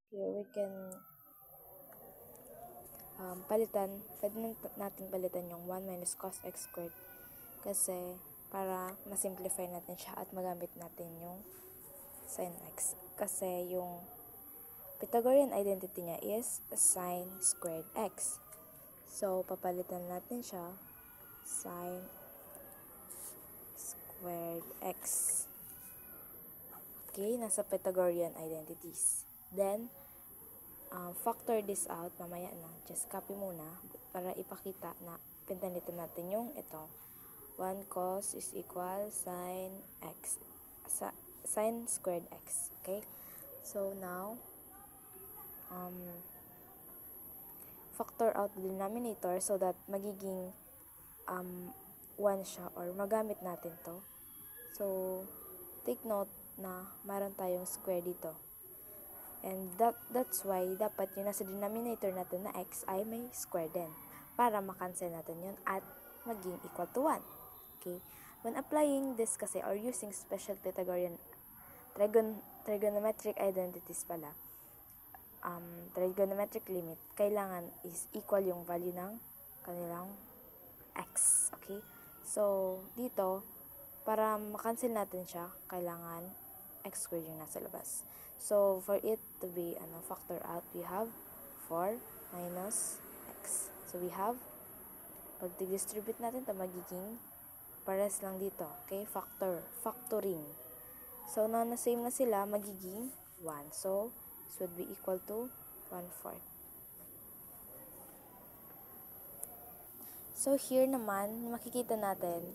Here we can pwede natin palitan yung 1 minus cos x squared kasi para ma-simplify natin siya at magamit natin yung sin x. Kasi yung Pythagorean identity niya is sin squared x. So, papalitan natin siya sin squared x. Okay, nasa Pythagorean identities. Then, factor this out, mamaya na, just copy muna para ipakita na pinalitan natin yung ito. 1 cos is equal sin x, sin squared x. Okay, so now, factor out the denominator so that magiging 1 siya or magamit natin to. So, take note na mayroon tayong square dito. And that's why dapat yung nasa denominator natin na x ay may square din para makancel natin yun at maging equal to 1. Okay? When applying this kasi or using special Pythagorean trigonometric identities pala, trigonometric limit, kailangan is equal yung value ng kanilang x. Okay? So, dito, para makancel natin siya, kailangan x squared yung nasa labas. So, for it to be factor out, we have 4 minus x. So, we have, pag distribute natin ito, magiging pares lang dito. Okay? Factoring. So, na same na sila, magiging 1. So, this would be equal to 1/4. So, here naman, makikita natin,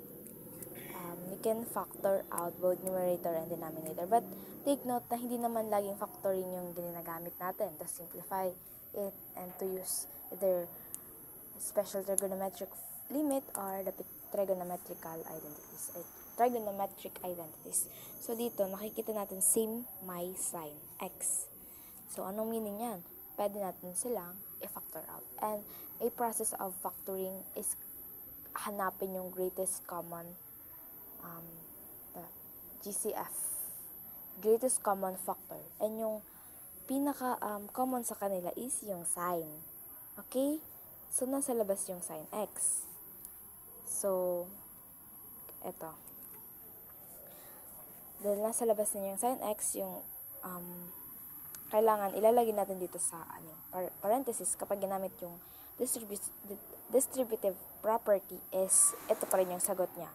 we can factor out both numerator and denominator. But, take note na hindi naman laging factoring yung ginagamit natin to simplify it and to use either special trigonometric limit or the trigonometric identities. So, dito, makikita natin same my sin x. So, anong meaning yan? Pwede natin silang i-factor out. And a process of factoring is hanapin yung greatest common GCF, greatest common factor. And yung pinaka common sa kanila is yung sin. Okay? So, nasa labas yung sin x. So, eto. Dahil nasa labas na yung sin x, yung kailangan ilalagay natin dito sa parenthesis kapag ginamit yung distributive property is ito pa rin yung sagot niya.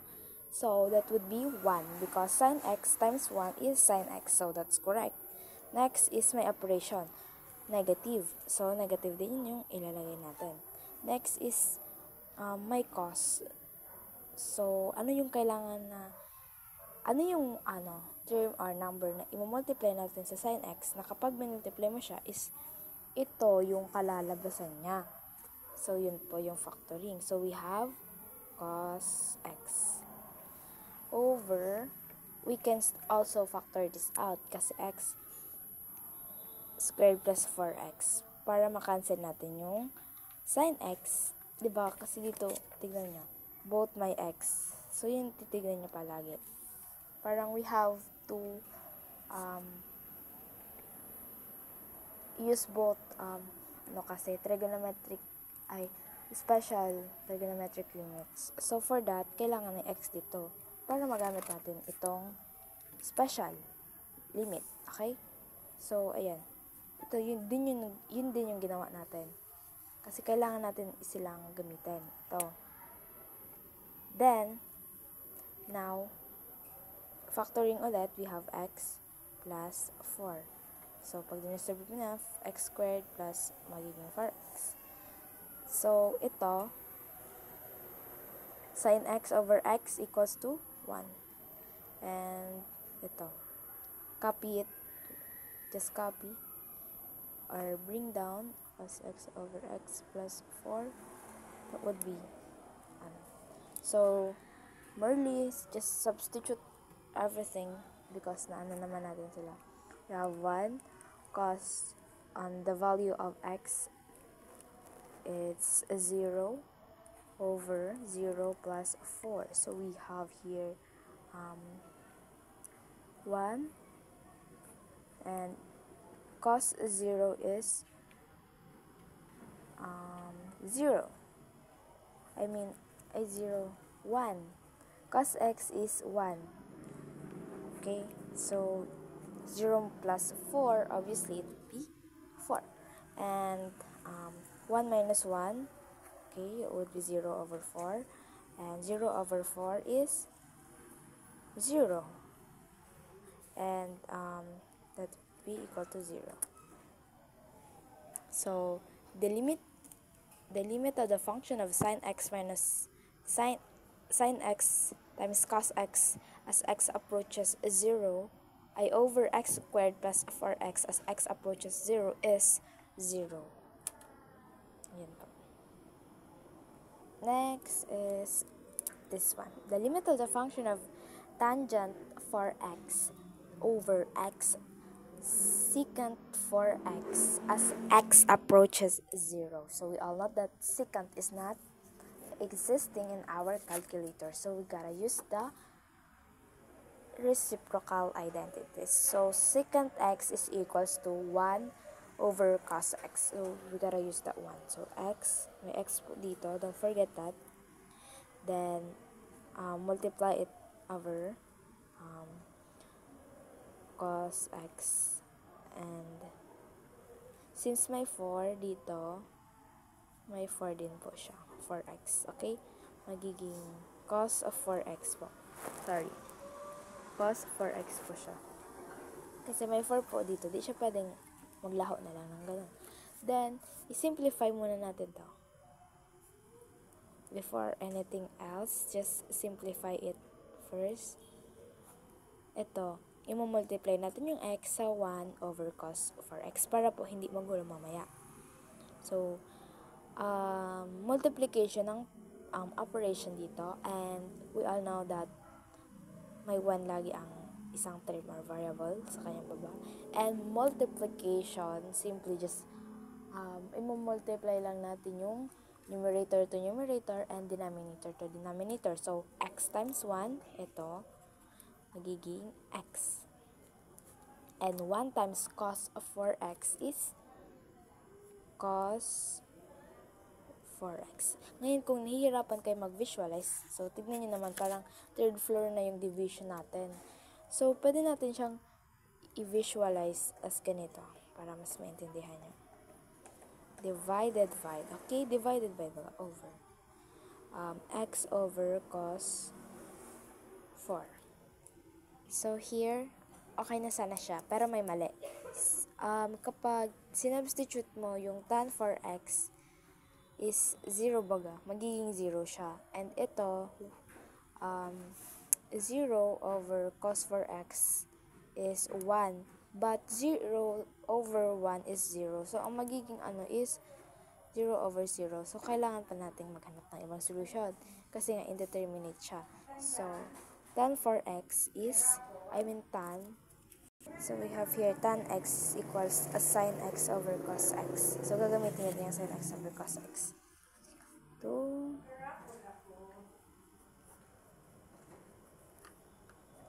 So, that would be 1 because sin x times 1 is sin x. So, that's correct. Next is my operation. Negative. So, negative din yung ilalagay natin. Next is my cos. So, ano yung kailangan na term or number na i-multiply natin sa sin x na kapag minultiply mo siya is ito yung kalalabasan niya. So, yun po yung factoring. So, we have cos x over, we can also factor this out kasi x squared plus 4x para makancel natin yung sin x. Diba? Kasi dito, tignan nyo, both my x. So, yun titignan nyo palagi. Parang we have to use both kasi special trigonometric limits. So, for that, kailangan ng x dito para magamit natin itong special limit. Okay? So, ayan. Ito, yun din yung ginawa natin. Kasi kailangan natin silang gamitin. Ito. Then, now, factoring ulit, we have x plus 4. So, pag dinistribute mo na, x squared plus magiging 4x. So, ito, sin x over x equals to 1. And, ito, copy it, just copy, or bring down cos x over x plus 4. That would be, so, merely, just substitute everything because naman natin sila. We have 1 cos the value of x, it's 0 over 0 plus 4. So, we have here 1 and cos 0 is 0. I mean, 0, 1. Cos x is 1. Okay, so 0 plus 4, obviously, it would be 4. And 1 minus 1, okay, it would be 0 over 4. And 0 over 4 is 0. And that would be equal to 0. So the limit of the function of sine x minus sine x times cos x as x approaches 0, I over x squared plus 4x as x approaches 0 is 0. Yan po. Next is this one. The limit of the function of tangent 4x over x secant 4x as x approaches 0. So we all know that secant is not existing in our calculator. So we gotta use the reciprocal identities. So secant x is equals to 1 over cos x. So we gotta use that one. So x, may x po dito. Don't forget that. Then multiply it over cos x. And since may 4 dito, may 4 din po siya. 4x. Okay? Magiging cos of 4x po. Sorry. Cos 4x po siya. Kasi may 4 po dito. Di siya pwedeng maglaho na lang ng ganun. Then, i-simplify muna natin to. Before anything else, just simplify it first. Ito, i-multiply natin yung x sa 1 over cos 4x para po hindi magulo mamaya. So, multiplication ng operation dito, and we all know that may 1 lagi ang isang term or variable sa kanyang baba. And multiplication, simply just i-multiply lang natin yung numerator to numerator and denominator to denominator. So, x times 1, ito, magiging x. And 1 times cos of 4x is cos 4x. Ngayon, kung nahihirapan kayo mag-visualize, so tignan nyo naman, parang third floor na yung division natin. So, pwede natin siyang i-visualize as ganito para mas maintindihan nyo. Divided by, okay, divided by the over. X over cos 4. So, here, okay na sana siya, pero may mali. Kapag sinubstitute mo yung tan 4x is 0 baga, magiging 0 siya. And ito, 0 over cos 4x is 1. But 0 over 1 is 0. So, ang magiging is 0 over 0. So, kailangan pa nating maghanap ng ibang solution. Kasi nga, indeterminate siya. So, tan 4x is, tan. So, we have here tan x equals a sin x over cos x. So, gagamitin natin yung sin x over cos x.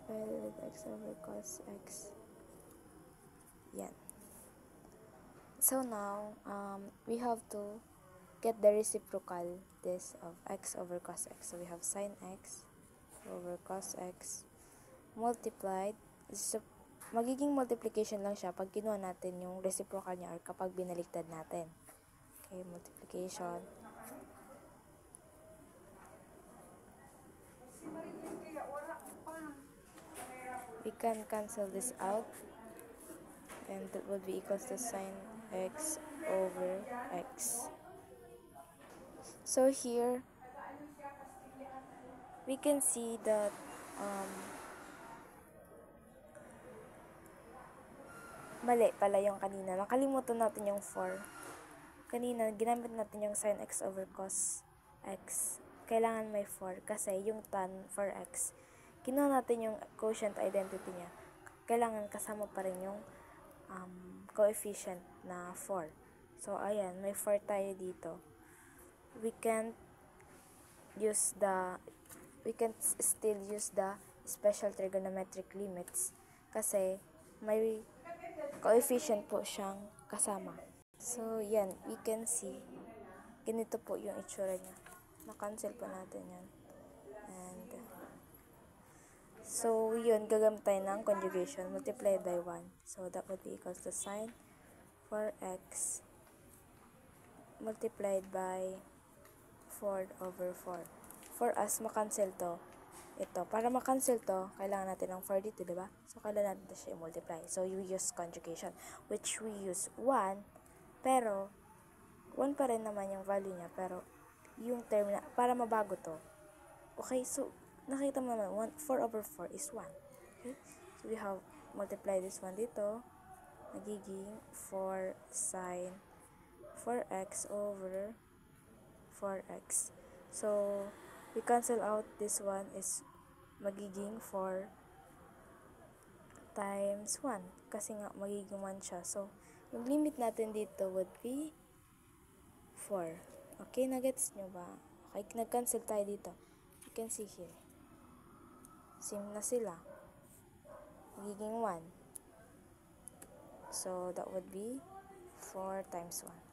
Divided with x over cos x. Yan. So, now, we have to get the reciprocal this of x over cos x. So, we have sin x over cos x multiplied. So, magiging multiplication lang siya pag kinuha natin yung reciprocal niya or kapag binaliktad natin. Okay, multiplication. We can cancel this out. And that would be equals to sin x over x. So here, we can see that mali pala yung kanina. Nakalimutan natin yung 4. Kanina, ginamit natin yung sin x over cos x. Kailangan may 4 kasi yung tan 4x. Kinuha natin yung quotient identity niya. Kailangan kasama pa rin yung coefficient na 4. So, ayan, may 4 tayo dito. We can still use the special trigonometric limits kasi may coefficient po siyang kasama. So, yan, we can see, ganito po yung itsura niya. Na-cancel po natin yan. And, so, yun, gagamit tayo ng conjugation multiplied by 1. So, that would be equals to sine 4x multiplied by 4 over 4. For us, makancel to. Ito, para makancel to, kailangan natin ng 4 dito, diba? So, kailangan natin siya i-multiply. So, you use conjugation, which we use 1, pero, 1 pa rin naman yung value niya, pero, yung term na, para mabago to. Okay, so, nakita mo naman, 4 over 4 is 1. Okay? So, we have multiply this one dito, nagiging 4 sine 4x over 4x. So, we cancel out this one is magiging 4 times 1. Kasi nga, magiging 1 siya. So, yung limit natin dito would be 4. Okay, nagets nyo ba? Okay, nag-cancel tayo dito. You can see here. Same na sila. Magiging 1. So, that would be 4 times 1.